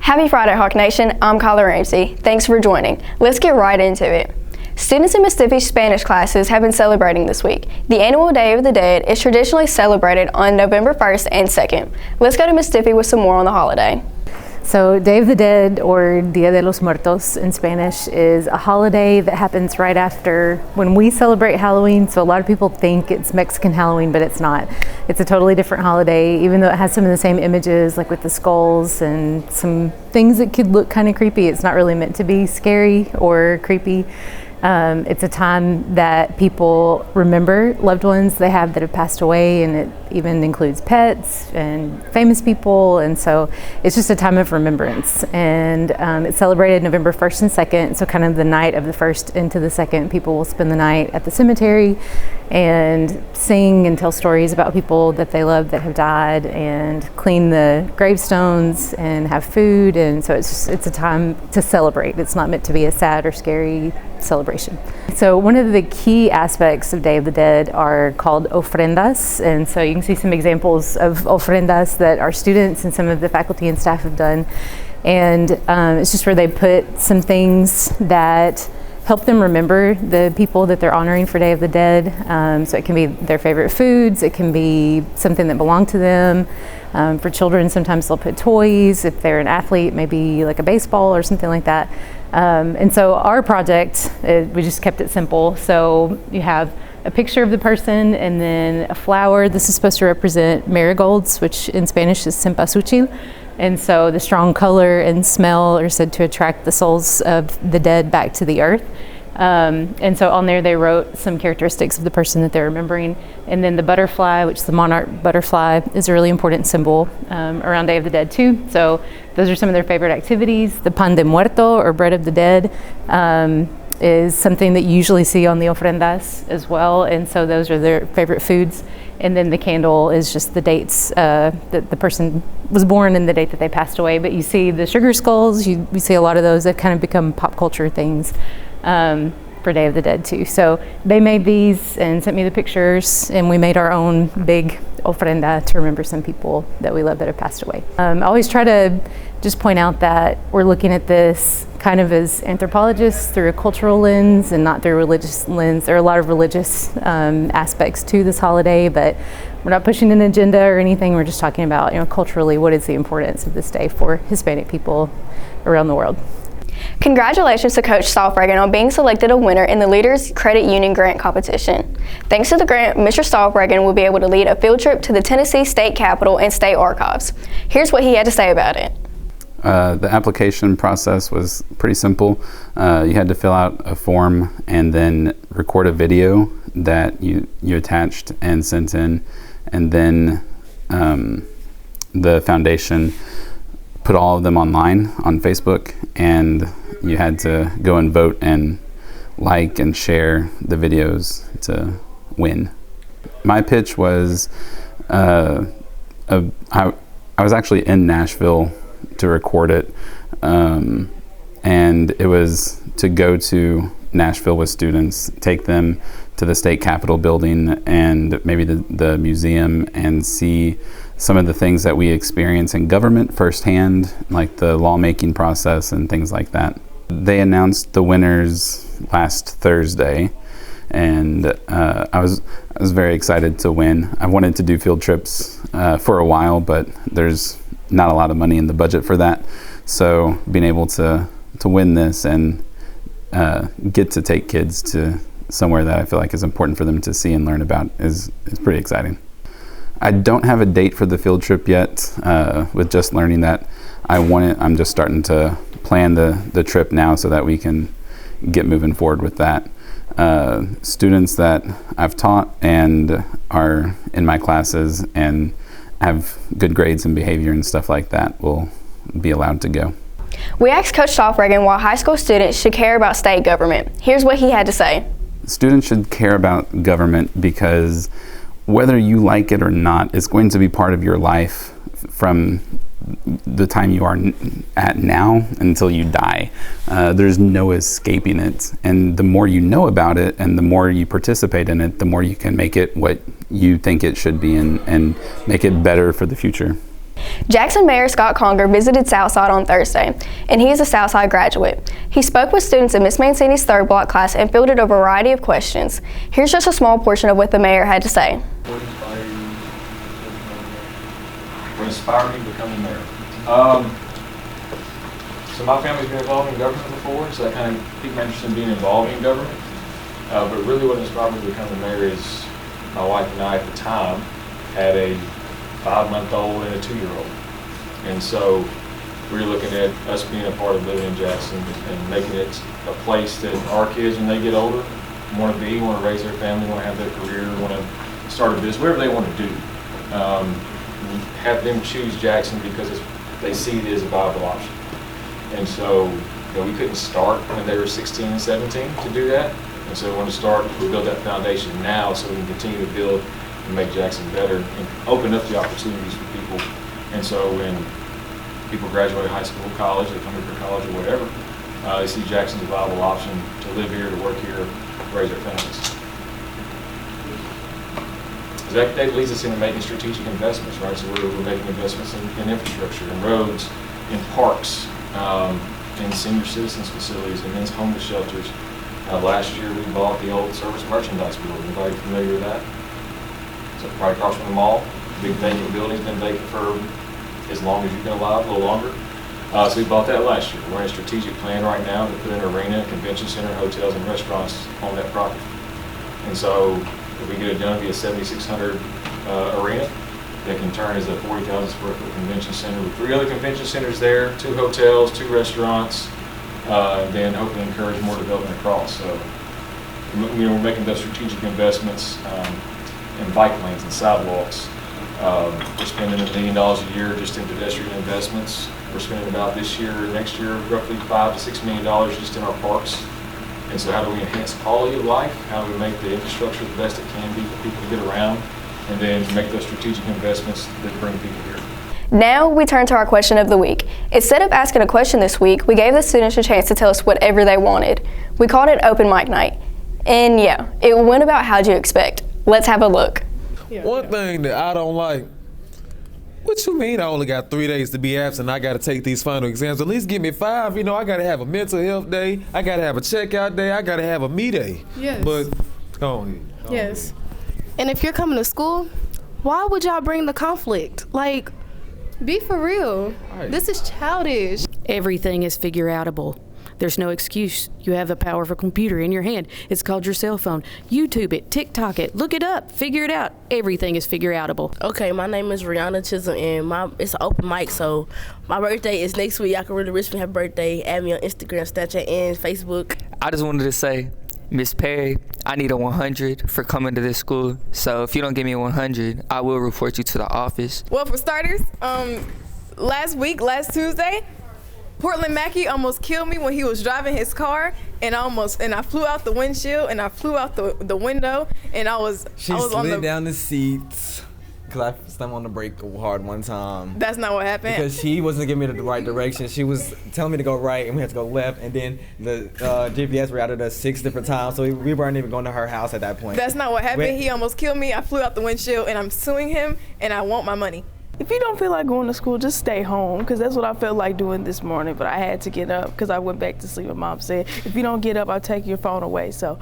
Happy Friday, Hawk Nation. I'm Kyla Ramsey. Thanks for joining. Let's get right into it. Students in Mississippi's Spanish classes have been celebrating this week. The annual Day of the Dead is traditionally celebrated on November 1st and 2nd. Let's go to Mississippi with some more on the holiday. So Day of the Dead, or Dia de los Muertos in Spanish, is a holiday that happens right after when we celebrate Halloween. So a lot of people think it's Mexican Halloween, but it's not. It's a totally different holiday, even though it has some of the same images, like with the skulls and some things that could look kind of creepy. It's not really meant to be scary or creepy. It's a time that people remember loved ones they have that have passed away, and it even includes pets and famous people, and so it's just a time of remembrance. And it's celebrated November 1st and 2nd, so kind of the night of the 1st into the 2nd, people will spend the night at the cemetery and sing and tell stories about people that they love that have died, and clean the gravestones and have food. And so it's a time to celebrate. It's not meant to be a sad or scary celebration. So one of the key aspects of Day of the Dead are called ofrendas, and so you can see some examples of ofrendas that our students and some of the faculty and staff have done. And it's just where they put some things that help them remember the people that they're honoring for Day of the Dead. So it can be their favorite foods, it can be something that belonged to them. For children, sometimes they'll put toys. If they're an athlete, maybe like a baseball or something like that. And so our project, we just kept it simple. So you have a picture of the person and then a flower. This is supposed to represent marigolds, which in Spanish is cempasúchil. And so the strong color and smell are said to attract the souls of the dead back to the earth. And so on there they wrote some characteristics of the person that they're remembering. And then the butterfly, which is the monarch butterfly, is a really important symbol around Day of the Dead too. So those are some of their favorite activities. The pan de muerto, or bread of the dead, is something that you usually see on the ofrendas as well. And so those are their favorite foods. And then the candle is just the dates that the person was born and the date that they passed away. But you see the sugar skulls, you see a lot of those that kind of become pop culture things for Day of the Dead too. So they made these and sent me the pictures, and we made our own big ofrenda to remember some people that we love that have passed away. I always try to just point out that we're looking at this kind of as anthropologists through a cultural lens and not through a religious lens. There are a lot of religious aspects to this holiday, but we're not pushing an agenda or anything. We're just talking about, culturally, what is the importance of this day for Hispanic people around the world. Congratulations to Coach Stolfregen on being selected a winner in the Leaders Credit Union Grant Competition. Thanks to the grant, Mr. Stolfregen will be able to lead a field trip to the Tennessee State Capitol and State Archives. Here's what he had to say about it. The application process was pretty simple. You had to fill out a form and then record a video that you attached and sent in, and then the foundation put all of them online on Facebook, and you had to go and vote and like and share the videos to win. My pitch was I was actually in Nashville to record it, and it was to go to Nashville with students, take them to the state capitol building and maybe the museum, and see some of the things that we experience in government firsthand, like the lawmaking process and things like that. They announced the winners last Thursday, and I was very excited to win. I wanted to do field trips for a while, but there's not a lot of money in the budget for that. So being able to win this and get to take kids to somewhere that I feel like is important for them to see and learn about is pretty exciting. I don't have a date for the field trip yet. With just learning that I want it, I'm just starting to plan the trip now so that we can get moving forward with that. Students that I've taught and are in my classes and have good grades and behavior and stuff like that will be allowed to go. We asked Coach Stolfregen why high school students should care about state government. Here's what he had to say. Students should care about government because whether you like it or not, it's going to be part of your life from the time you are at now until you die. There's no escaping it. And the more you know about it and the more you participate in it, the more you can make it what you think it should be and make it better for the future. Jackson Mayor Scott Conger visited Southside on Thursday, and he is a Southside graduate. He spoke with students in Miss Mancini's third block class and fielded a variety of questions. Here's just a small portion of what the mayor had to say. What inspired me to become the mayor? So my family's been involved in government before, so that kind of piqued my interest in being involved in government. But really what inspired me to become the mayor is my wife and I at the time had a 5-month-old and a 2-year-old. And so we were looking at us being a part of living in Jackson and making it a place that our kids, when they get older, want to be, want to raise their family, want to have their career, want to start a business, whatever they want to do. Have them choose Jackson because they see it as a viable option. And so we couldn't start when they were 16 and 17 to do that. And so we want to start to build that foundation now so we can continue to build and make Jackson better and open up the opportunities for people. And so when people graduate high school, college, they come here for college or whatever, they see Jackson's a viable option to live here, to work here, raise their families. That leads us into making strategic investments, right? So we're making investments in infrastructure, in roads, in parks, in senior citizens facilities, and men's homeless shelters. Last year we bought the old Service Merchandise Building. Anybody familiar with that? So right across from the mall, big vacant building's been vacant for as long as you've been alive, a little longer. So we bought that last year. We're in a strategic plan right now to put an arena, convention center, hotels, and restaurants on that property. And so if we get it done, it'll be a 7,600 arena that can turn as a 40,000 square foot convention center with 3 other convention centers there, 2 hotels, 2 restaurants, and then hopefully encourage more development across. So we're making those strategic investments in bike lanes and sidewalks. We're spending $1 million a year just in pedestrian investments. We're spending about this year, next year, roughly $5 to $6 million just in our parks. And so how do we enhance quality of life? How do we make the infrastructure the best it can be for people to get around? And then make those strategic investments that bring people here. Now we turn to our question of the week. Instead of asking a question this week, we gave the students a chance to tell us whatever they wanted. We called it open mic night. And yeah, it went about how'd you expect. Let's have a look. One thing that I don't like, what you mean I only got 3 days to be absent? I got to take these final exams. At least give me 5. You know, I got to have a mental health day. I got to have a checkout day. I got to have a me day. Yes. But go on. Yes. And if you're coming to school, why would y'all bring the conflict? Like, be for real. Right. This is childish. Everything is figure-outable. There's no excuse. You have the power of a computer in your hand. It's called your cell phone. YouTube it, TikTok it, look it up, figure it out. Everything is figure-outable. Okay, my name is Rihanna Chisholm, and it's an open mic, so my birthday is next week. I can really wish me happy birthday. Add me on Instagram, Snapchat, and Facebook. I just wanted to say, Miss Perry, I need a 100 for coming to this school. So if you don't give me a 100, I will report you to the office. Well, for starters, last Tuesday, Portland Mackey almost killed me when he was driving his car, and I flew out the windshield, and I flew out the window, and I was slid down the seats because I stumbled on the brake hard one time. That's not what happened. Because she wasn't giving me the right direction. She was telling me to go right, and we had to go left, and then the GPS routed us 6 different times, so we weren't even going to her house at that point. That's not what happened. He almost killed me. I flew out the windshield, and I'm suing him, and I want my money. If you don't feel like going to school, just stay home, because that's what I felt like doing this morning, but I had to get up because I went back to sleep. My mom said, if you don't get up, I'll take your phone away. So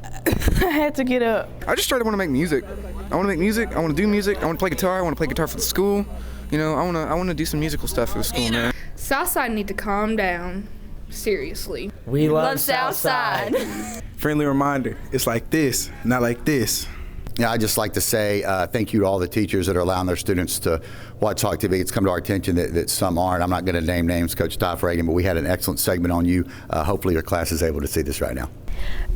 I had to get up. I just started want to make music. I want to make music. I want to do music. I want to play guitar. I want to play guitar for the school. You know, I want to do some musical stuff for the school, man. Southside need to calm down. Seriously. We love Southside. Friendly reminder, it's like this, not like this. Yeah, I'd just like to say thank you to all the teachers that are allowing their students to watch Talk TV. It's come to our attention that some aren't. I'm not going to name names, Coach Todd Reagan, but we had an excellent segment on you. Hopefully your class is able to see this right now.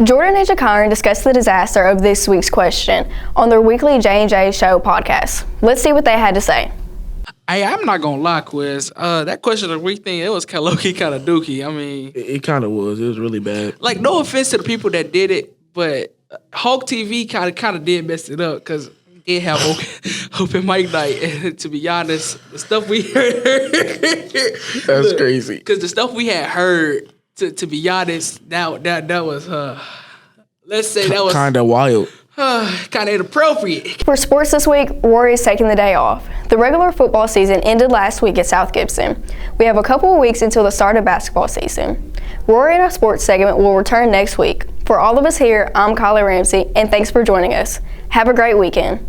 Jordan and Jakaran discussed the disaster of this week's question on their weekly J&J Show podcast. Let's see what they had to say. Hey, I'm not going to lie, Quiz. That question of the week thing, it was kind of low-key, kind of dookie. I mean... It kind of was. It was really bad. Like, no offense to the people that did it, but... Hulk TV kind of did mess it up because it have open mic night. And to be honest, the stuff we heard, that's crazy. Because the stuff we had heard, to be honest, that was let's say that was kind of wild. Kind of inappropriate. For sports this week, Rory is taking the day off. The regular football season ended last week at South Gibson. We have a couple of weeks until the start of basketball season. Rory and our sports segment will return next week. For all of us here, I'm Kylie Ramsey, and thanks for joining us. Have a great weekend.